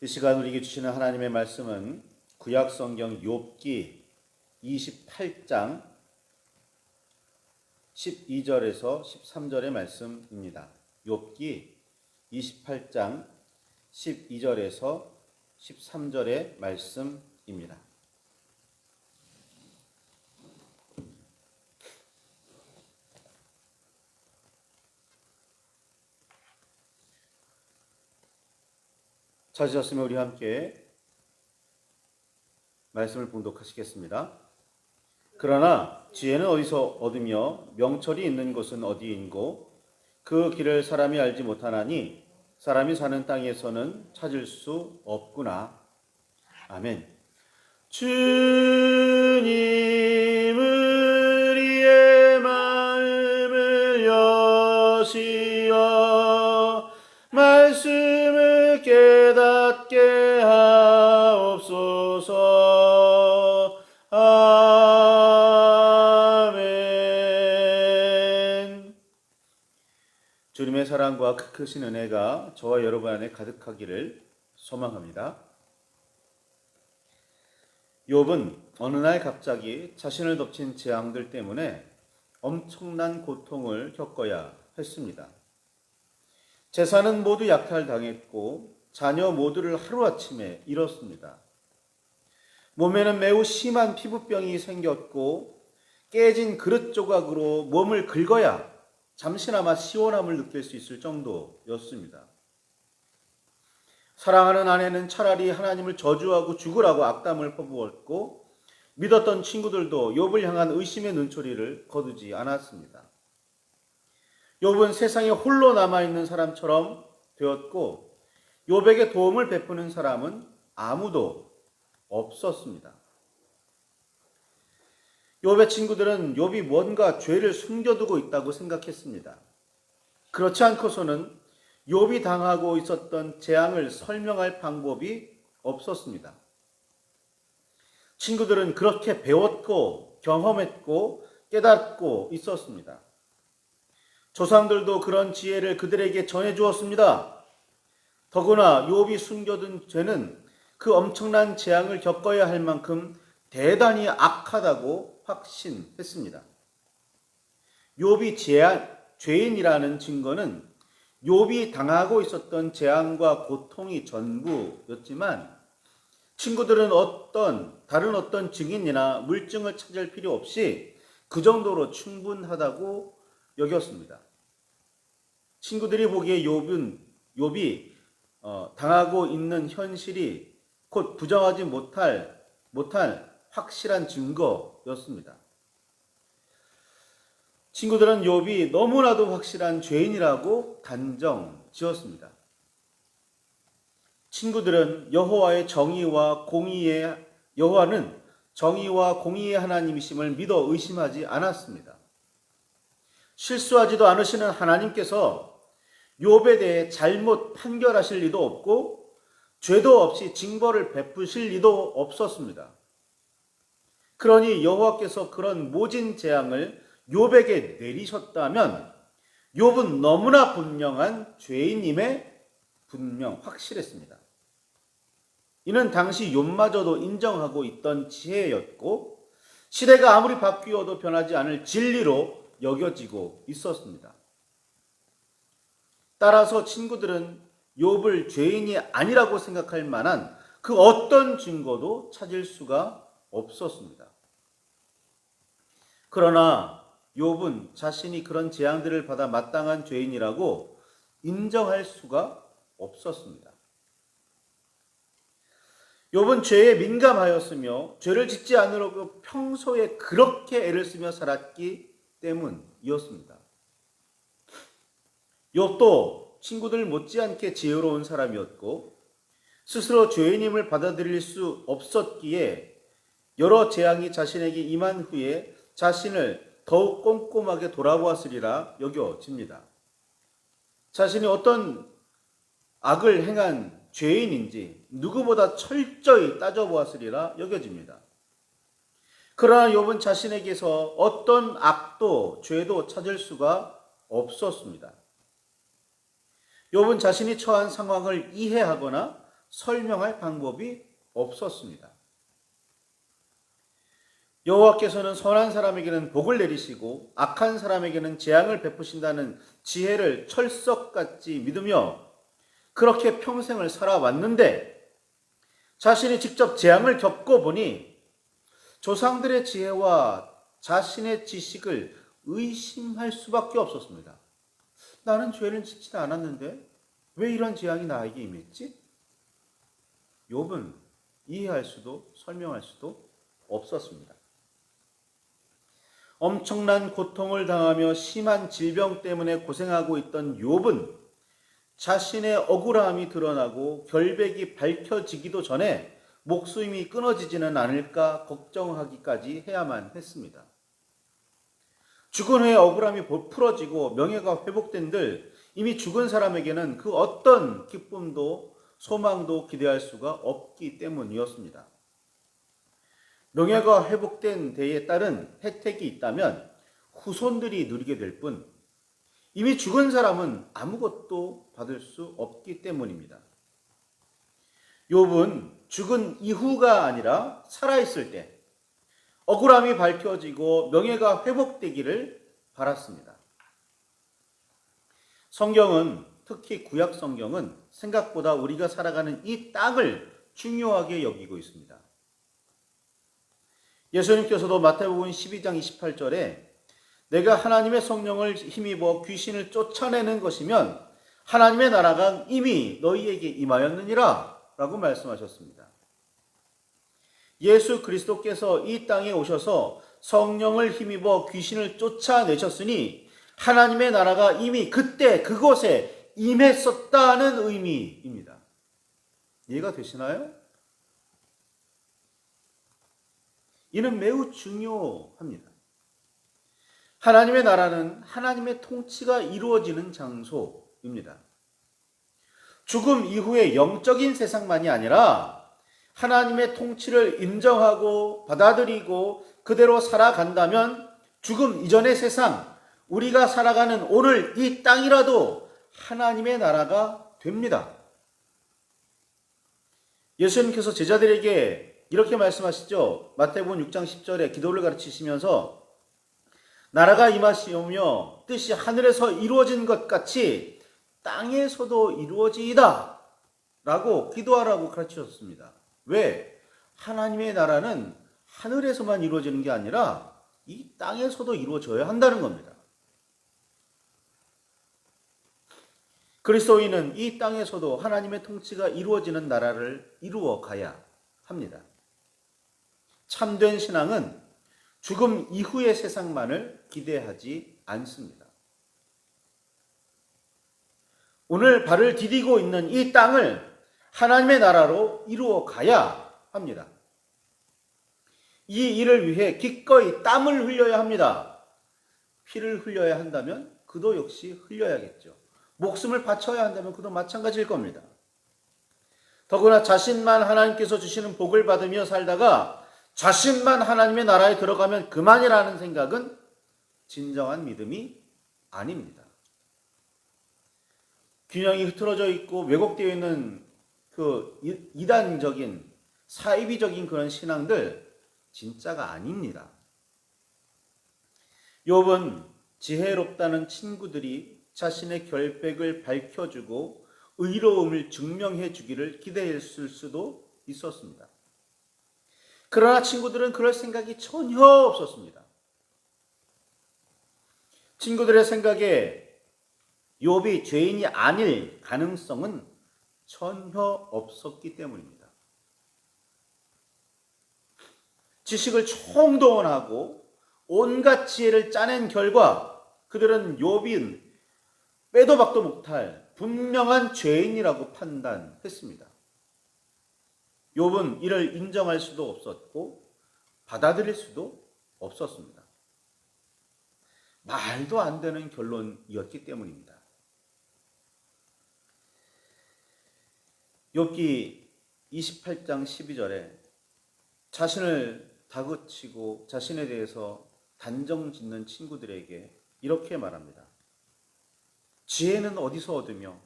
이 시간 우리에게 주시는 하나님의 말씀은 구약 성경 욥기 28장 12절에서 13절의 말씀입니다. 욥기 28장 12절에서 13절의 말씀입니다. 찾으셨으면 우리 함께 말씀을 봉독하시겠습니다. 그러나 지혜는 어디서 얻으며 명철이 있는 곳은 어디인고 그 길을 사람이 알지 못하나니 사람이 사는 땅에서는 찾을 수 없구나. 아멘. 주님 우리의 마음을 여시어 말씀을 깨닫게 하옵소서. 아멘. 주님의 사랑과 크신 은혜가 저와 여러분 안에 가득하기를 소망합니다. 욥은 어느 날 갑자기 자신을 덮친 재앙들 때문에 엄청난 고통을 겪어야 했습니다. 재산은 모두 약탈당했고 자녀 모두를 하루아침에 잃었습니다. 몸에는 매우 심한 피부병이 생겼고 깨진 그릇 조각으로 몸을 긁어야 잠시나마 시원함을 느낄 수 있을 정도였습니다. 사랑하는 아내는 차라리 하나님을 저주하고 죽으라고 악담을 퍼부었고 믿었던 친구들도 욥을 향한 의심의 눈초리를 거두지 않았습니다. 욥은 세상에 홀로 남아있는 사람처럼 되었고 욥에게 도움을 베푸는 사람은 아무도 없었습니다. 욥의 친구들은 욥이 뭔가 죄를 숨겨두고 있다고 생각했습니다. 그렇지 않고서는 욥이 당하고 있었던 재앙을 설명할 방법이 없었습니다. 친구들은 그렇게 배웠고 경험했고 깨닫고 있었습니다. 조상들도 그런 지혜를 그들에게 전해주었습니다. 더구나 욥이 숨겨둔 죄는 그 엄청난 재앙을 겪어야 할 만큼 대단히 악하다고 확신했습니다. 욥이 죄인이라는 증거는 욥이 당하고 있었던 재앙과 고통이 전부였지만 친구들은 다른 어떤 증인이나 물증을 찾을 필요 없이 그 정도로 충분하다고 여겼습니다. 친구들이 보기에 욥이 당하고 있는 현실이 곧 부정하지 못할 확실한 증거였습니다. 친구들은 욥이 너무나도 확실한 죄인이라고 단정 지었습니다. 친구들은 여호와는 정의와 공의의 하나님이심을 믿어 의심하지 않았습니다. 실수하지도 않으시는 하나님께서 욥에 대해 잘못 판결하실 리도 없고 죄도 없이 징벌을 베푸실 리도 없었습니다. 그러니 여호와께서 그런 모진 재앙을 욥에게 내리셨다면 욥은 너무나 분명한 죄인임에 확실했습니다. 이는 당시 욥마저도 인정하고 있던 지혜였고 시대가 아무리 바뀌어도 변하지 않을 진리로 여겨지고 있었습니다. 따라서 친구들은 욥을 죄인이 아니라고 생각할 만한 그 어떤 증거도 찾을 수가 없었습니다. 그러나 욥은 자신이 그런 재앙들을 받아 마땅한 죄인이라고 인정할 수가 없었습니다. 욥은 죄에 민감하였으며 죄를 짓지 않으려고 평소에 그렇게 애를 쓰며 살았기 때문이었습니다. 욥도 친구들 못지않게 지혜로운 사람이었고 스스로 죄인임을 받아들일 수 없었기에 여러 재앙이 자신에게 임한 후에 자신을 더욱 꼼꼼하게 돌아보았으리라 여겨집니다. 자신이 어떤 악을 행한 죄인인지 누구보다 철저히 따져보았으리라 여겨집니다. 그러나 욥은 자신에게서 어떤 악도 죄도 찾을 수가 없었습니다. 욥은 자신이 처한 상황을 이해하거나 설명할 방법이 없었습니다. 여호와께서는 선한 사람에게는 복을 내리시고 악한 사람에게는 재앙을 베푸신다는 지혜를 철석같이 믿으며 그렇게 평생을 살아왔는데 자신이 직접 재앙을 겪어보니 조상들의 지혜와 자신의 지식을 의심할 수밖에 없었습니다. 나는 죄를 짓지 않았는데 왜 이런 재앙이 나에게 임했지? 욥은 이해할 수도 설명할 수도 없었습니다. 엄청난 고통을 당하며 심한 질병 때문에 고생하고 있던 욥은 자신의 억울함이 드러나고 결백이 밝혀지기도 전에 목숨이 끊어지지는 않을까 걱정하기까지 해야만 했습니다. 죽은 후에 억울함이 풀어지고 명예가 회복된들 이미 죽은 사람에게는 그 어떤 기쁨도 소망도 기대할 수가 없기 때문이었습니다. 명예가 회복된 데에 따른 혜택이 있다면 후손들이 누리게 될 뿐 이미 죽은 사람은 아무것도 받을 수 없기 때문입니다. 욥은 죽은 이후가 아니라 살아있을 때 억울함이 밝혀지고 명예가 회복되기를 바랐습니다. 성경은 특히 구약 성경은 생각보다 우리가 살아가는 이 땅을 중요하게 여기고 있습니다. 예수님께서도 마태복음 12장 28절에 내가 하나님의 성령을 힘입어 귀신을 쫓아내는 것이면 하나님의 나라가 이미 너희에게 임하였느니라 라고 말씀하셨습니다. 예수 그리스도께서 이 땅에 오셔서 성령을 힘입어 귀신을 쫓아내셨으니 하나님의 나라가 이미 그때 그곳에 임했었다는 의미입니다. 이해가 되시나요? 이는 매우 중요합니다. 하나님의 나라는 하나님의 통치가 이루어지는 장소입니다. 죽음 이후의 영적인 세상만이 아니라 하나님의 통치를 인정하고 받아들이고 그대로 살아간다면 죽음 이전의 세상, 우리가 살아가는 오늘 이 땅이라도 하나님의 나라가 됩니다. 예수님께서 제자들에게 이렇게 말씀하시죠. 마태복음 6장 10절에 기도를 가르치시면서 나라가 임하시오며 뜻이 하늘에서 이루어진 것 같이 땅에서도 이루어지이다 라고 기도하라고 가르치셨습니다. 왜? 하나님의 나라는 하늘에서만 이루어지는 게 아니라 이 땅에서도 이루어져야 한다는 겁니다. 그리스도인은 이 땅에서도 하나님의 통치가 이루어지는 나라를 이루어 가야 합니다. 참된 신앙은 죽음 이후의 세상만을 기대하지 않습니다. 오늘 발을 디디고 있는 이 땅을 하나님의 나라로 이루어 가야 합니다. 이 일을 위해 기꺼이 땀을 흘려야 합니다. 피를 흘려야 한다면 그도 역시 흘려야겠죠. 목숨을 바쳐야 한다면 그도 마찬가지일 겁니다. 더구나 자신만 하나님께서 주시는 복을 받으며 살다가 자신만 하나님의 나라에 들어가면 그만이라는 생각은 진정한 믿음이 아닙니다. 균형이 흐트러져 있고 왜곡되어 있는 그 이단적인 사이비적인 그런 신앙들 진짜가 아닙니다. 욥은 지혜롭다는 친구들이 자신의 결백을 밝혀주고 의로움을 증명해 주기를 기대했을 수도 있었습니다. 그러나 친구들은 그럴 생각이 전혀 없었습니다. 친구들의 생각에 욥이 죄인이 아닐 가능성은 전혀 없었기 때문입니다. 지식을 총동원하고 온갖 지혜를 짜낸 결과 그들은 욥이 빼도 박도 못할 분명한 죄인이라고 판단했습니다. 욥은 이를 인정할 수도 없었고 받아들일 수도 없었습니다. 말도 안 되는 결론이었기 때문입니다. 욥기 28장 12절에 자신을 다그치고 자신에 대해서 단정 짓는 친구들에게 이렇게 말합니다. 지혜는 어디서 얻으며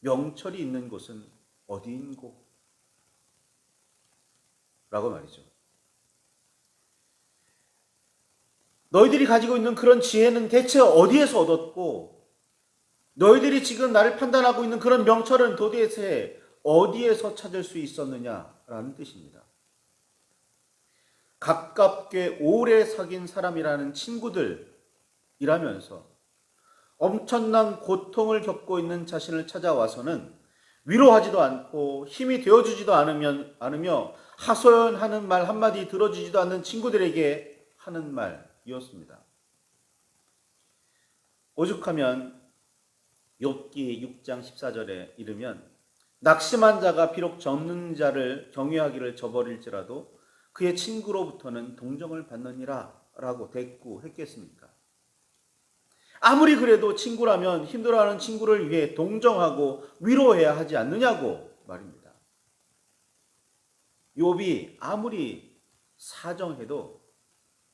명철이 있는 곳은 어디인고? 라고 말이죠. 너희들이 가지고 있는 그런 지혜는 대체 어디에서 얻었고, 너희들이 지금 나를 판단하고 있는 그런 명철은 도대체 어디에서 찾을 수 있었느냐라는 뜻입니다. 가깝게 오래 사귄 사람이라는 친구들이라면서 엄청난 고통을 겪고 있는 자신을 찾아와서는 위로하지도 않고 힘이 되어주지도 않으며 하소연하는 말 한마디 들어주지도 않는 친구들에게 하는 말이었습니다. 오죽하면 욥기 6장 14절에 이르면 낙심한 자가 비록 젖는 자를 경외하기를 저버릴지라도 그의 친구로부터는 동정을 받느니라 라고 대꾸했겠습니까? 아무리 그래도 친구라면 힘들어하는 친구를 위해 동정하고 위로해야 하지 않느냐고 말입니다. 욥이 아무리 사정해도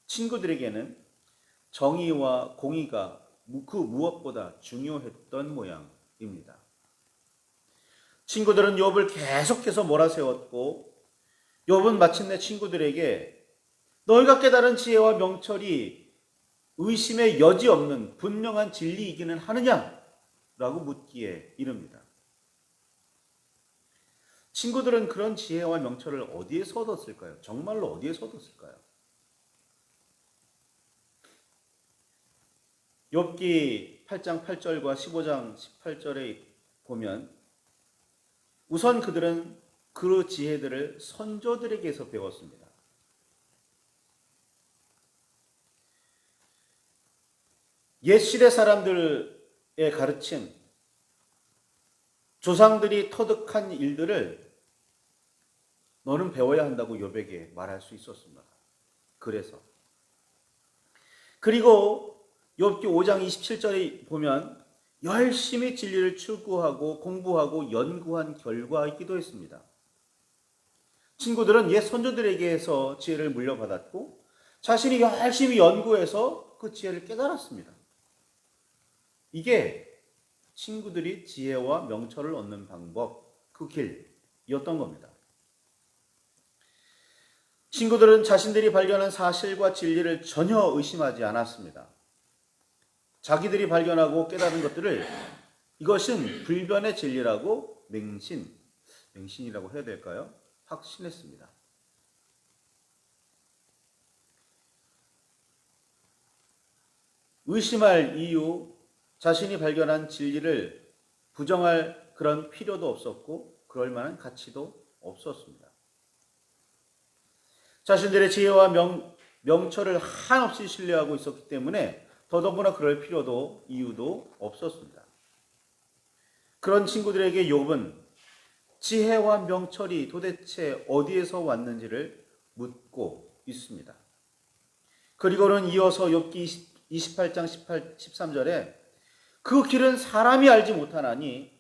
친구들에게는 정의와 공의가 그 무엇보다 중요했던 모양입니다. 친구들은 욥을 계속해서 몰아세웠고 욥은 마침내 친구들에게 너희가 깨달은 지혜와 명철이 의심의 여지 없는 분명한 진리이기는 하느냐라고 묻기에 이릅니다. 친구들은 그런 지혜와 명철을 어디에서 얻었을까요? 정말로 어디에서 얻었을까요? 욥기 8장 8절과 15장 18절에 보면 우선 그들은 그 지혜들을 선조들에게서 배웠습니다. 옛시대 사람들의 가르침, 조상들이 터득한 일들을 너는 배워야 한다고 욥에게 말할 수 있었습니다. 그리고 욥기 5장 27절에 보면 열심히 진리를 추구하고 공부하고 연구한 결과이기도 했습니다. 친구들은 옛 선조들에게서 지혜를 물려받았고 자신이 열심히 연구해서 그 지혜를 깨달았습니다. 이게 친구들이 지혜와 명철을 얻는 방법, 그 길이었던 겁니다. 친구들은 자신들이 발견한 사실과 진리를 전혀 의심하지 않았습니다. 자기들이 발견하고 깨달은 것들을 이것은 불변의 진리라고 맹신이라고 해야 될까요? 확신했습니다. 의심할 이유, 자신이 발견한 진리를 부정할 그런 필요도 없었고 그럴 만한 가치도 없었습니다. 자신들의 지혜와 명철을 한없이 신뢰하고 있었기 때문에 더더구나 그럴 필요도 이유도 없었습니다. 그런 친구들에게 욥은 지혜와 명철이 도대체 어디에서 왔는지를 묻고 있습니다. 그리고는 이어서 욥기 28장 13절에 그 길은 사람이 알지 못하나니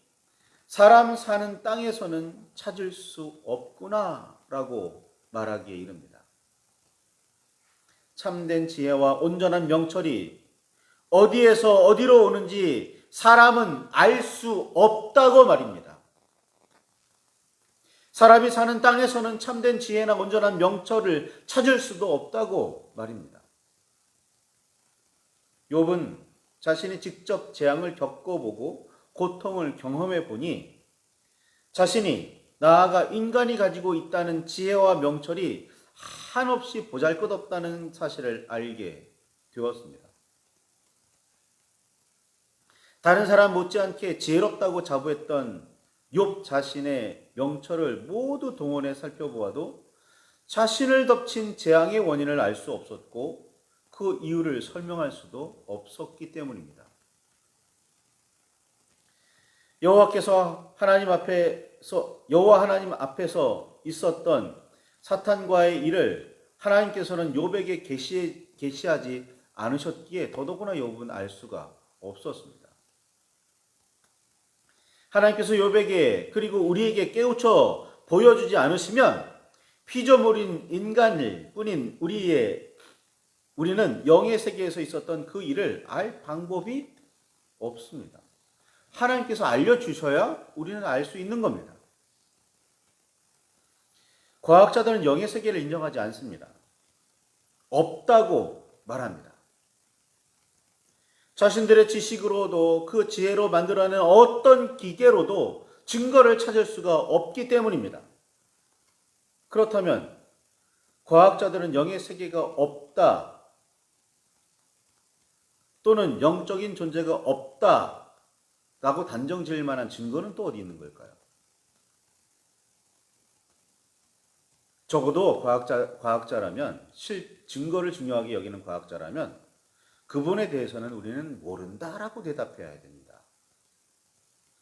사람 사는 땅에서는 찾을 수 없구나 라고 말하기에 이릅니다. 참된 지혜와 온전한 명철이 어디에서 어디로 오는지 사람은 알 수 없다고 말입니다. 사람이 사는 땅에서는 참된 지혜나 온전한 명철을 찾을 수도 없다고 말입니다. 욥은 자신이 직접 재앙을 겪어보고 고통을 경험해 보니 자신이 나아가 인간이 가지고 있다는 지혜와 명철이 한없이 보잘것없다는 사실을 알게 되었습니다. 다른 사람 못지않게 지혜롭다고 자부했던 욥 자신의 명철을 모두 동원해 살펴보아도 자신을 덮친 재앙의 원인을 알 수 없었고 그 이유를 설명할 수도 없었기 때문입니다. 여호와 하나님 앞에서 있었던 사탄과의 일을 하나님께서는 욥에게 계시하지 않으셨기에 더더구나 욥은 알 수가 없었습니다. 하나님께서 욥에게 그리고 우리에게 깨우쳐 보여주지 않으시면 피조물인 인간일 뿐인 우리는 영의 세계에서 있었던 그 일을 알 방법이 없습니다. 하나님께서 알려주셔야 우리는 알 수 있는 겁니다. 과학자들은 영의 세계를 인정하지 않습니다. 없다고 말합니다. 자신들의 지식으로도 그 지혜로 만들어낸 어떤 기계로도 증거를 찾을 수가 없기 때문입니다. 그렇다면 과학자들은 영의 세계가 없다 또는 영적인 존재가 없다라고 단정 지을 만한 증거는 또 어디 있는 걸까요? 적어도 과학자라면 증거를 중요하게 여기는 과학자라면 그분에 대해서는 우리는 모른다라고 대답해야 됩니다.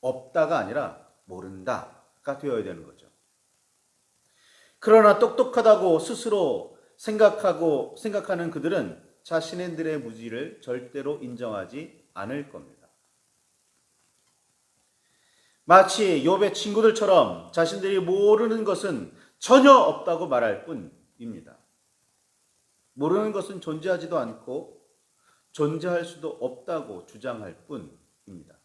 없다가 아니라 모른다가 되어야 되는 거죠. 그러나 똑똑하다고 스스로 생각하는 그들은 자신들의 무지를 절대로 인정하지 않을 겁니다. 마치 욥의 친구들처럼 자신들이 모르는 것은 전혀 없다고 말할 뿐입니다. 모르는 것은 존재하지도 않고 존재할 수도 없다고 주장할 뿐입니다.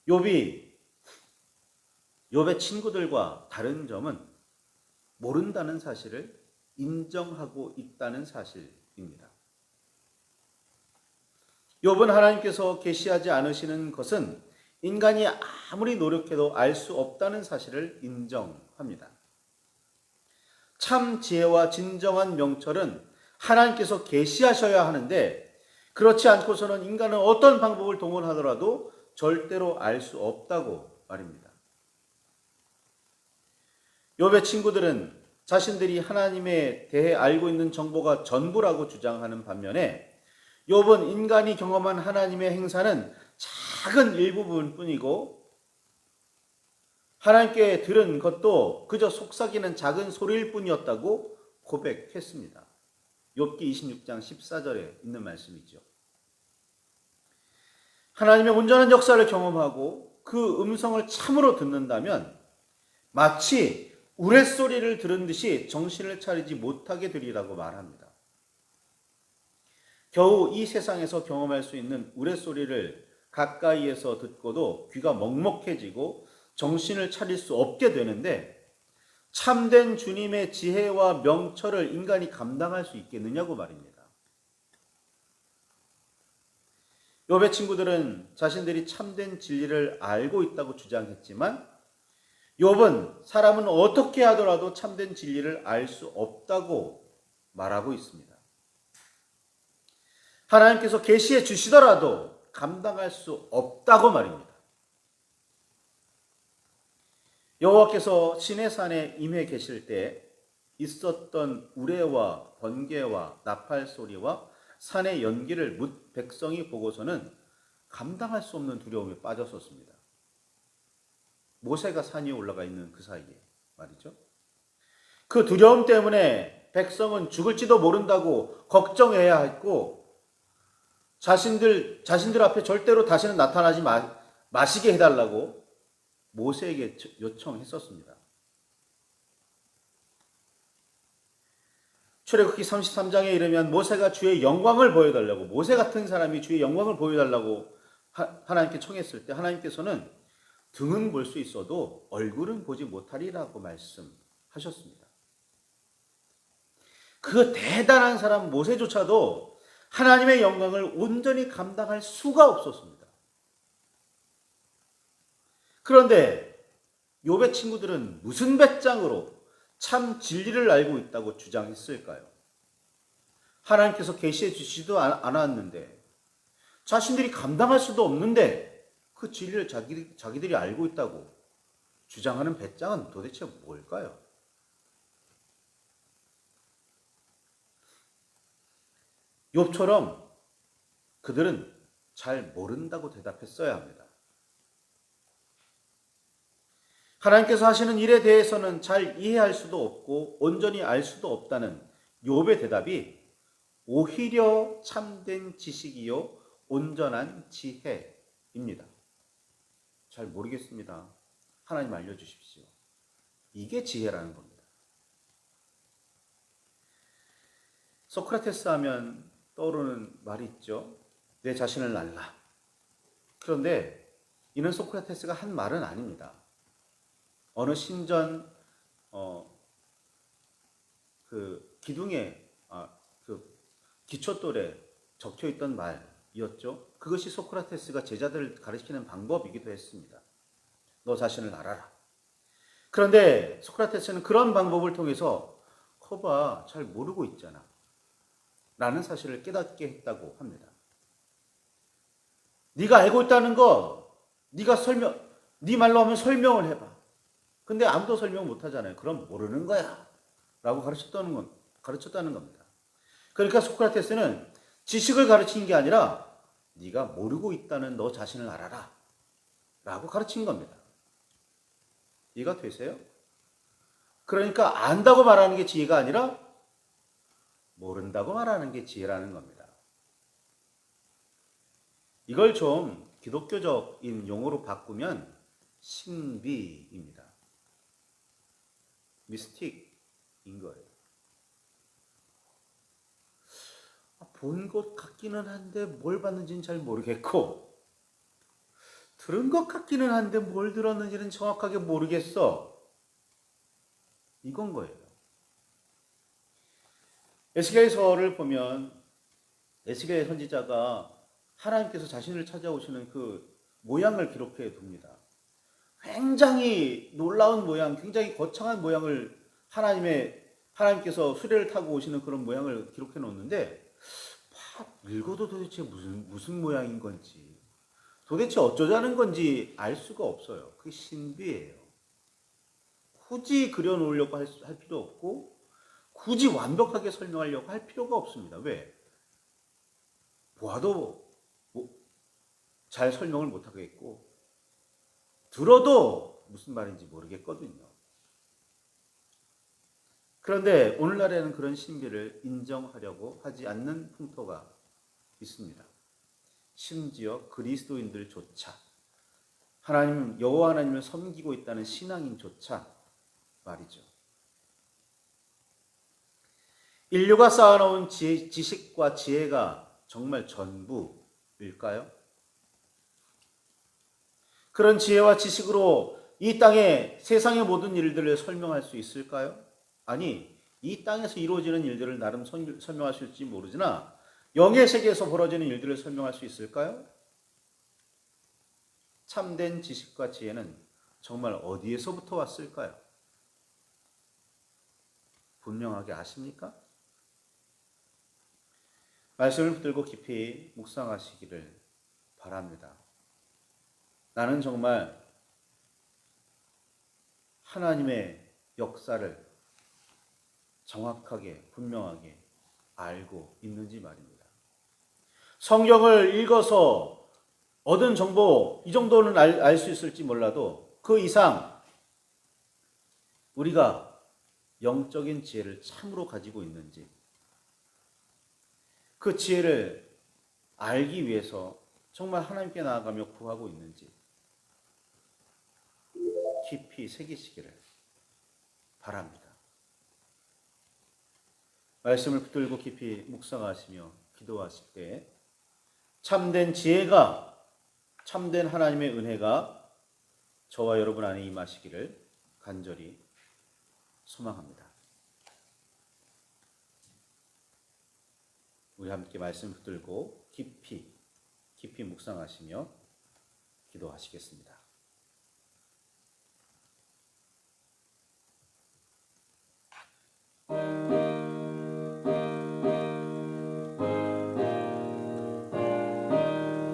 욥의 친구들과 다른 점은 모른다는 사실을 인정하고 있다는 사실입니다. 욥은 하나님께서 계시하지 않으시는 것은 인간이 아무리 노력해도 알 수 없다는 사실을 인정합니다. 참 지혜와 진정한 명철은 하나님께서 계시하셔야 하는데 그렇지 않고서는 인간은 어떤 방법을 동원하더라도 절대로 알 수 없다고 말입니다. 욥의 친구들은 자신들이 하나님에 대해 알고 있는 정보가 전부라고 주장하는 반면에 욥은 인간이 경험한 하나님의 행사는 작은 일부분뿐이고 하나님께 들은 것도 그저 속삭이는 작은 소리일 뿐이었다고 고백했습니다. 욥기 26장 14절에 있는 말씀이죠. 하나님의 온전한 역사를 경험하고 그 음성을 참으로 듣는다면 마치 우레소리를 들은 듯이 정신을 차리지 못하게 되리라고 말합니다. 겨우 이 세상에서 경험할 수 있는 우레소리를 가까이에서 듣고도 귀가 먹먹해지고 정신을 차릴 수 없게 되는데 참된 주님의 지혜와 명철을 인간이 감당할 수 있겠느냐고 말입니다. 욥의 친구들은 자신들이 참된 진리를 알고 있다고 주장했지만 욥은 사람은 어떻게 하더라도 참된 진리를 알 수 없다고 말하고 있습니다. 하나님께서 계시해 주시더라도 감당할 수 없다고 말입니다. 여호와께서 시내산에 임해 계실 때 있었던 우레와 번개와 나팔 소리와 산의 연기를 뭇 백성이 보고서는 감당할 수 없는 두려움에 빠졌었습니다. 모세가 산 위에 올라가 있는 그 사이에 말이죠. 그 두려움 때문에 백성은 죽을지도 모른다고 걱정해야 했고 자신들 앞에 절대로 다시는 나타나지 마시게 해달라고 모세에게 요청했었습니다. 출애굽기 33장에 이르면 모세가 주의 영광을 보여달라고 모세 같은 사람이 주의 영광을 보여달라고 하나님께 청했을 때 하나님께서는 등은 볼 수 있어도 얼굴은 보지 못하리라고 말씀하셨습니다. 그 대단한 사람 모세조차도 하나님의 영광을 온전히 감당할 수가 없었습니다. 그런데 욥의 친구들은 무슨 배짱으로 참 진리를 알고 있다고 주장했을까요? 하나님께서 계시해 주시지도 않았는데 자신들이 감당할 수도 없는데 그 진리를 자기들이 알고 있다고 주장하는 배짱은 도대체 뭘까요? 욥처럼 그들은 잘 모른다고 대답했어야 합니다. 하나님께서 하시는 일에 대해서는 잘 이해할 수도 없고 온전히 알 수도 없다는 욥의 대답이 오히려 참된 지식이요 온전한 지혜입니다. 잘 모르겠습니다. 하나님 알려주십시오. 이게 지혜라는 겁니다. 소크라테스 하면 떠오르는 말이 있죠. 내 자신을 알라. 그런데 이는 소크라테스가 한 말은 아닙니다. 어느 신전 그 기둥에 그 기초돌에 적혀 있던 말이었죠. 그것이 소크라테스가 제자들을 가르치는 방법이기도 했습니다. 너 자신을 알아라. 그런데 소크라테스는 그런 방법을 통해서 거봐, 잘 모르고 있잖아 라는 사실을 깨닫게 했다고 합니다. 네가 알고 있다는 거 네 말로 하면 설명을 해봐. 근데 아무도 설명 못 하잖아요. 그럼 모르는 거야 라고 가르쳤다는 겁니다. 그러니까 소크라테스는 지식을 가르친 게 아니라 네가 모르고 있다는 너 자신을 알아라 라고 가르친 겁니다. 이해가 되세요? 그러니까 안다고 말하는 게 지혜가 아니라 모른다고 말하는 게 지혜라는 겁니다. 이걸 좀 기독교적인 용어로 바꾸면 신비입니다. 미스틱인 거예요. 본 것 같기는 한데 뭘 봤는지는 잘 모르겠고, 들은 것 같기는 한데 뭘 들었는지는 정확하게 모르겠어. 이건 거예요. 에스겔서를 보면 에스겔 선지자가 하나님께서 자신을 찾아오시는 그 모양을 기록해 둡니다. 굉장히 놀라운 모양, 굉장히 거창한 모양을 하나님께서 수레를 타고 오시는 그런 모양을 기록해 놓는데 읽어도 도대체 무슨 모양인 건지, 도대체 어쩌자는 건지 알 수가 없어요. 그게 신비예요. 굳이 그려놓으려고 할 필요 없고, 굳이 완벽하게 설명하려고 할 필요가 없습니다. 왜? 보아도 잘 설명을 못하겠고, 들어도 무슨 말인지 모르겠거든요. 그런데 오늘날에는 그런 신비를 인정하려고 하지 않는 풍토가 있습니다. 심지어 그리스도인들조차 여호와 하나님을 섬기고 있다는 신앙인조차 말이죠. 인류가 쌓아놓은 지식과 지혜가 정말 전부일까요? 그런 지혜와 지식으로 이 땅의 세상의 모든 일들을 설명할 수 있을까요? 아니, 이 땅에서 이루어지는 일들을 나름 설명할 수 있을지 모르지나 영의 세계에서 벌어지는 일들을 설명할 수 있을까요? 참된 지식과 지혜는 정말 어디에서부터 왔을까요? 분명하게 아십니까? 말씀을 붙들고 깊이 묵상하시기를 바랍니다. 나는 정말 하나님의 역사를 정확하게, 분명하게 알고 있는지 말입니다. 성경을 읽어서 얻은 정보, 이 정도는 알 수 있을지 몰라도 그 이상 우리가 영적인 지혜를 참으로 가지고 있는지, 그 지혜를 알기 위해서 정말 하나님께 나아가며 구하고 있는지 깊이 새기시기를 바랍니다. 말씀을 붙들고 깊이 묵상하시며 기도하실 때 참된 지혜가, 참된 하나님의 은혜가 저와 여러분 안에 임하시기를 간절히 소망합니다. 우리 함께 말씀 붙들고 깊이 묵상하시며 기도하시겠습니다.